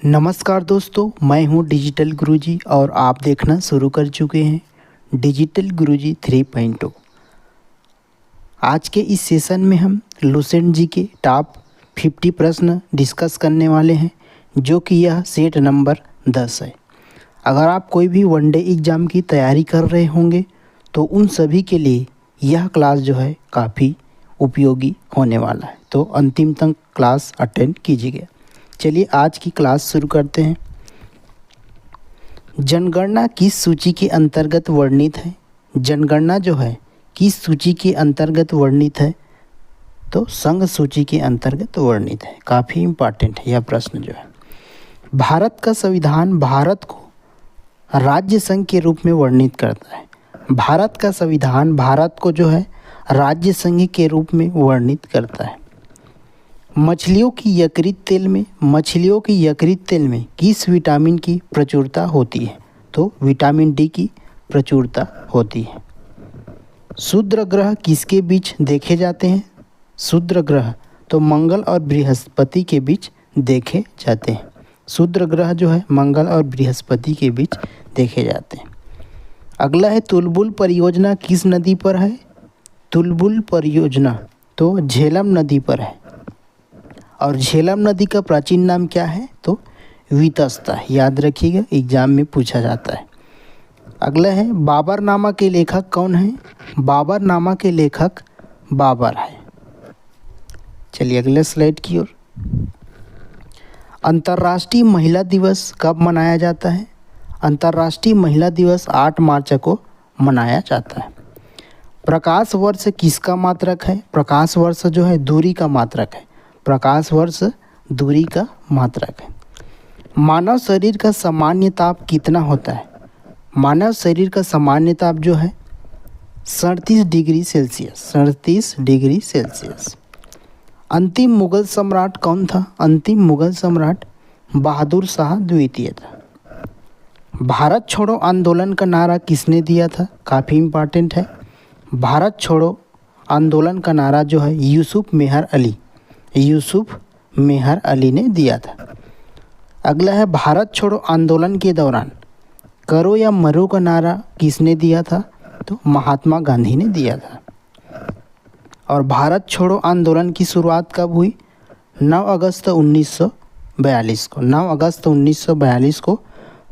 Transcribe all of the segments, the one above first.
नमस्कार दोस्तों, मैं हूं डिजिटल गुरुजी और आप देखना शुरू कर चुके हैं डिजिटल गुरुजी 3.0। आज के इस सेशन में हम लुसेंट जी के टॉप 50 प्रश्न डिस्कस करने वाले हैं, जो कि यह सेट नंबर 10 है। अगर आप कोई भी वनडे एग्ज़ाम की तैयारी कर रहे होंगे तो उन सभी के लिए यह क्लास जो है काफ़ी उपयोगी होने वाला है, तो अंतिम तक क्लास अटेंड कीजिएगा। चलिए आज की क्लास शुरू करते हैं। जनगणना किस सूची के अंतर्गत वर्णित है? जनगणना जो है किस सूची के अंतर्गत वर्णित है? तो संघ सूची के अंतर्गत वर्णित है। काफ़ी इम्पॉर्टेंट है यह प्रश्न जो है। भारत का संविधान भारत को राज्य संघ के रूप में वर्णित करता है। भारत का संविधान भारत को जो है राज्य संघ के रूप में वर्णित करता है। मछलियों की यकृत तेल में किस विटामिन की प्रचुरता होती है? तो विटामिन डी की प्रचुरता होती है। क्षुद्र ग्रह किसके बीच देखे जाते हैं? क्षुद्र ग्रह तो मंगल और बृहस्पति के बीच देखे जाते हैं। क्षुद्र ग्रह जो है मंगल और बृहस्पति के बीच देखे जाते हैं। अगला है तुलबुल परियोजना किस नदी पर है? तुलबुल परियोजना तो झेलम नदी पर है। और झेलम नदी का प्राचीन नाम क्या है? तो वितस्ता। याद रखिएगा, एग्जाम में पूछा जाता है। अगला है बाबरनामा के लेखक कौन है? बाबरनामा के लेखक बाबर है। चलिए अगले स्लाइड की ओर। अंतर्राष्ट्रीय महिला दिवस कब मनाया जाता है? अंतर्राष्ट्रीय महिला दिवस 8 मार्च को मनाया जाता है। प्रकाश वर्ष किसका मात्रक है? प्रकाश वर्ष जो है दूरी का मात्रक है। प्रकाश वर्ष दूरी का मात्रक है। मानव शरीर का सामान्य ताप कितना होता है? मानव शरीर का सामान्य ताप जो है 37 डिग्री सेल्सियस। 37 degree Celsius. अंतिम मुगल सम्राट कौन था? अंतिम मुगल सम्राट बहादुर शाह द्वितीय था। भारत छोड़ो आंदोलन का नारा किसने दिया था? काफ़ी इम्पॉर्टेंट है। भारत छोड़ो आंदोलन का नारा जो है यूसुफ मेहर अली ने दिया था। अगला है भारत छोड़ो आंदोलन के दौरान करो या मरो का नारा किसने दिया था? तो महात्मा गांधी ने दिया था। और भारत छोड़ो आंदोलन की शुरुआत कब हुई? 9 अगस्त 1942 को। 9 अगस्त 1942 को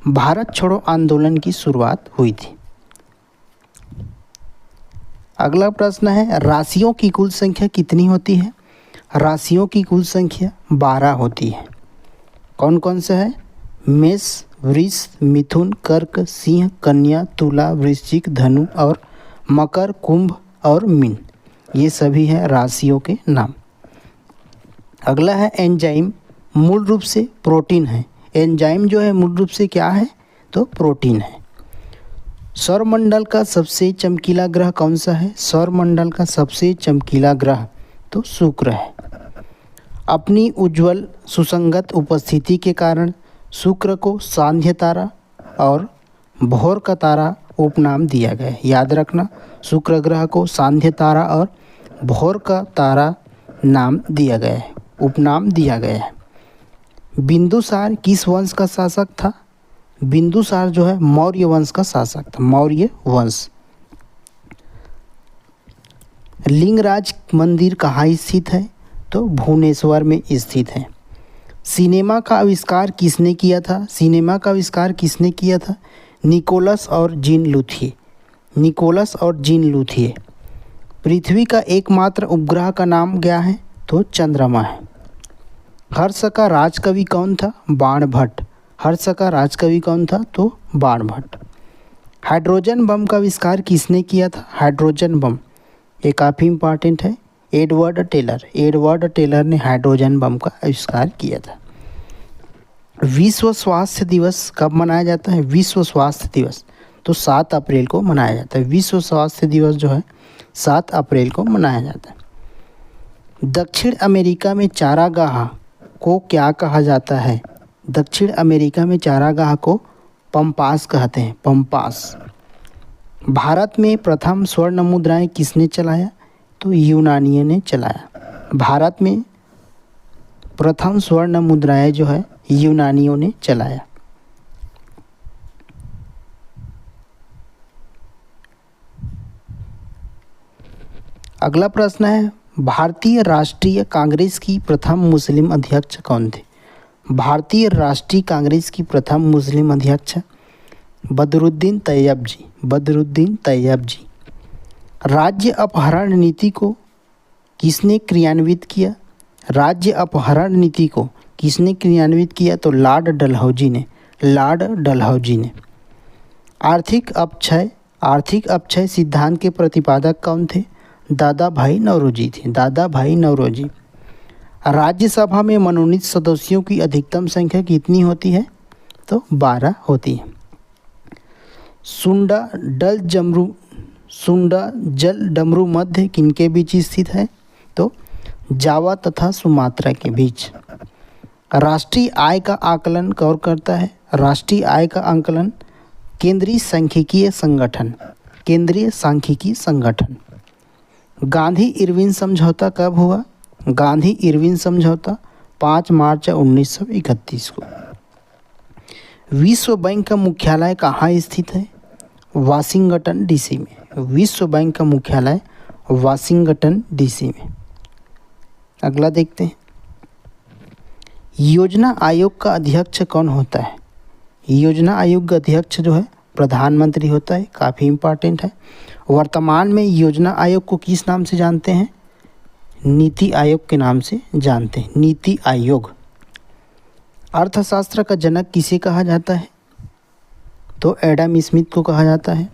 भारत छोड़ो आंदोलन की शुरुआत हुई थी। अगला प्रश्न है राशियों की कुल संख्या कितनी होती है? राशियों की कुल संख्या 12 होती है। कौन कौन से है? मेष, वृष, मिथुन, कर्क, सिंह, कन्या, तुला, वृश्चिक, धनु और मकर, कुंभ और मीन। ये सभी हैं राशियों के नाम। अगला है एंजाइम मूल रूप से प्रोटीन है। एंजाइम जो है मूल रूप से क्या है? तो प्रोटीन है। सौरमंडल का सबसे चमकीला ग्रह कौन सा है? सौरमंडल का सबसे चमकीला ग्रह तो शुक्र है। अपनी उज्ज्वल सुसंगत उपस्थिति के कारण शुक्र को सांध्य तारा और भोर का तारा उपनाम दिया गया है। याद रखना, शुक्र ग्रह को सांध्य तारा और भोर का तारा नाम दिया गया है, उपनाम दिया गया है। बिंदुसार किस वंश का शासक था? बिंदुसार जो है मौर्य वंश का शासक था। मौर्य वंश। लिंगराज मंदिर कहाँ स्थित है? तो भुवनेश्वर में स्थित है। सिनेमा का आविष्कार किसने किया था? सिनेमा का आविष्कार किसने किया था? निकोलस और जीन लूथिए। पृथ्वी का एकमात्र उपग्रह का नाम क्या है? तो चंद्रमा है। हर्ष का राजकवि कौन था? बाणभट्ट। हर्ष का राजकवि कौन था? तो बाणभट्ट। हाइड्रोजन बम का आविष्कार किसने किया था? हाइड्रोजन बम ये काफ़ी इम्पॉर्टेंट है। एडवर्ड टेलर ने हाइड्रोजन बम का आविष्कार किया था। विश्व स्वास्थ्य दिवस कब मनाया जाता है? विश्व स्वास्थ्य दिवस तो 7 अप्रैल को मनाया जाता है। विश्व स्वास्थ्य दिवस जो है 7 अप्रैल को मनाया जाता है। दक्षिण अमेरिका में चारागाह को क्या कहा जाता है? दक्षिण अमेरिका में चारागाह को पंपास कहते हैं। पंपास। भारत में प्रथम स्वर्ण मुद्राएं किसने चलाया? तो यूनानियों ने चलाया। भारत में प्रथम स्वर्ण मुद्राएं जो है यूनानियों ने चलाया। अगला प्रश्न है, भारतीय राष्ट्रीय कांग्रेस की प्रथम मुस्लिम अध्यक्ष कौन थे? भारतीय राष्ट्रीय कांग्रेस की प्रथम मुस्लिम अध्यक्ष बदरुद्दीन तैयब जी, बदरुद्दीन तैयब जी। राज्य अपहरण नीति को किसने क्रियान्वित किया? राज्य अपहरण नीति को किसने क्रियान्वित किया? तो लॉर्ड डलहौजी ने, लॉर्ड डलहौजी ने। आर्थिक अपक्षय सिद्धांत के प्रतिपादक कौन थे? दादा भाई नौरोजी थे, दादा भाई नौरोजी। राज्यसभा में मनोनीत सदस्यों की अधिकतम संख्या कितनी होती है? तो 12 होती है। सुंडा जल डमरू मध्य किनके बीच स्थित है? तो जावा तथा सुमात्रा के बीच। राष्ट्रीय आय का आकलन कौन करता है? राष्ट्रीय आय का आकलन केंद्रीय सांख्यिकीय संगठन, केंद्रीय सांख्यिकी संगठन। गांधी इरविन समझौता कब हुआ? गांधी इरविन समझौता 5 मार्च 1931 को। विश्व बैंक का मुख्यालय कहाँ स्थित है? वाशिंगटन डीसी में। विश्व बैंक का मुख्यालय वाशिंगटन डीसी में। अगला देखते हैं, योजना आयोग का अध्यक्ष कौन होता है? योजना आयोग का अध्यक्ष जो है प्रधानमंत्री होता है, काफ़ी इम्पोर्टेंट है। वर्तमान में योजना आयोग को किस नाम से जानते हैं? नीति आयोग के नाम से जानते हैं, नीति आयोग। अर्थशास्त्र का जनक किसे कहा जाता है? तो एडम स्मिथ को कहा जाता है।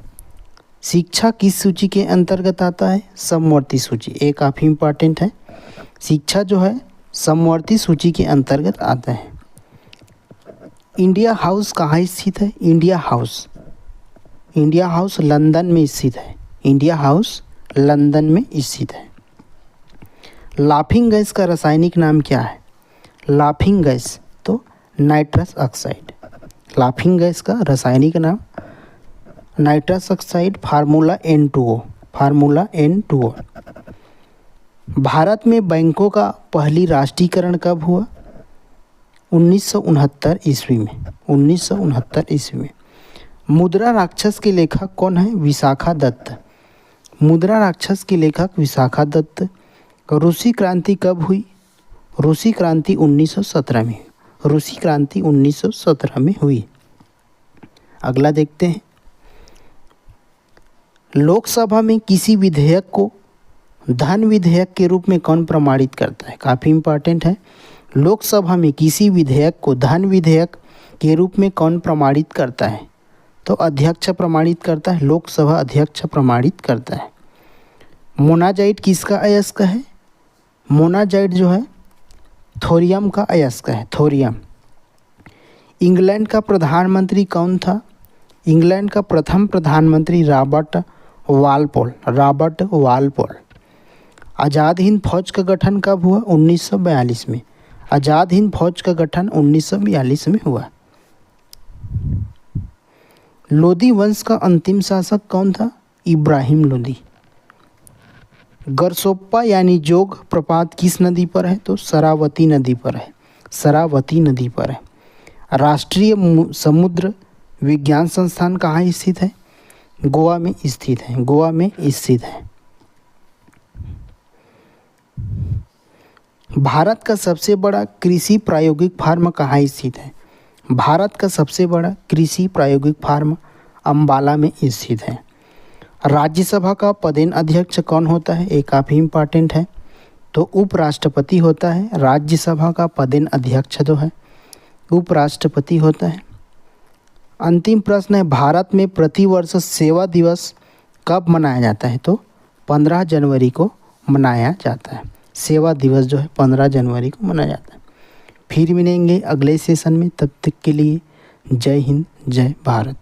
शिक्षा किस सूची के अंतर्गत आता है? समवर्ती सूची, ये काफ़ी इम्पोर्टेंट है। शिक्षा जो है समवर्ती सूची के अंतर्गत आता है। इंडिया हाउस कहाँ स्थित है? इंडिया हाउस लंदन में स्थित है। इंडिया हाउस लंदन में स्थित है। लाफिंग गैस का रासायनिक नाम क्या है? लाफिंग गैस तो नाइट्रस ऑक्साइड। लाफिंग गैस का रासायनिक नाम nitrous oxide, formula N2O, formula N2O। Bharat में बैंकों का पहली राष्ट्रीयकरण कब हुआ? 1969 ईस्वी में, 1969 ईस्वी में। मुद्रा राक्षस के लेखक कौन है? विशाखा दत्त। मुद्रा राक्षस की लेखक विशाखा दत्त। रूसी क्रांति कब हुई? रूसी क्रांति 1917 में। रूसी क्रांति 1917 में हुई। अगला देखते हैं, लोकसभा में किसी विधेयक को धन विधेयक के रूप में कौन प्रमाणित करता है? काफ़ी इम्पोर्टेंट है। लोकसभा में किसी विधेयक को धन विधेयक के रूप में कौन प्रमाणित करता है? तो अध्यक्ष प्रमाणित करता है, लोकसभा अध्यक्ष प्रमाणित करता है। मोनाजाइट किसका अयस्क है? मोनाजाइट जो है थोरियम का अयस्क है, थोरियम। इंग्लैंड का प्रधानमंत्री कौन था? इंग्लैंड का प्रथम प्रधानमंत्री Robert Walpole, Robert Walpole. Azad Hind फौज का गठन कब हुआ? 1942 में। आज़ाद हिंद फौज का गठन 1942 में हुआ। लोदी वंश का अंतिम शासक कौन था? इब्राहिम लोदी। गरसोप्पा यानी जोग प्रपात किस नदी पर है? तो शरावती नदी पर है, शरावती नदी पर है। राष्ट्रीय समुद्र विज्ञान संस्थान कहाँ स्थित है? गोवा में स्थित है, गोवा में स्थित है। भारत का सबसे बड़ा कृषि प्रायोगिक फार्म कहाँ स्थित है? भारत का सबसे बड़ा कृषि प्रायोगिक फार्म अंबाला में स्थित है। राज्यसभा का पदेन अध्यक्ष कौन होता है? ये काफ़ी इम्पोर्टेंट है। तो उपराष्ट्रपति होता है। राज्यसभा का पदेन अध्यक्ष जो है उपराष्ट्रपति होता है। अंतिम प्रश्न है, भारत में प्रतिवर्ष सेवा दिवस कब मनाया जाता है? तो 15 जनवरी को मनाया जाता है। सेवा दिवस जो है 15 जनवरी को मनाया जाता है। फिर मिलेंगे अगले सेशन में, तब तक के लिए जय हिंद, जय भारत।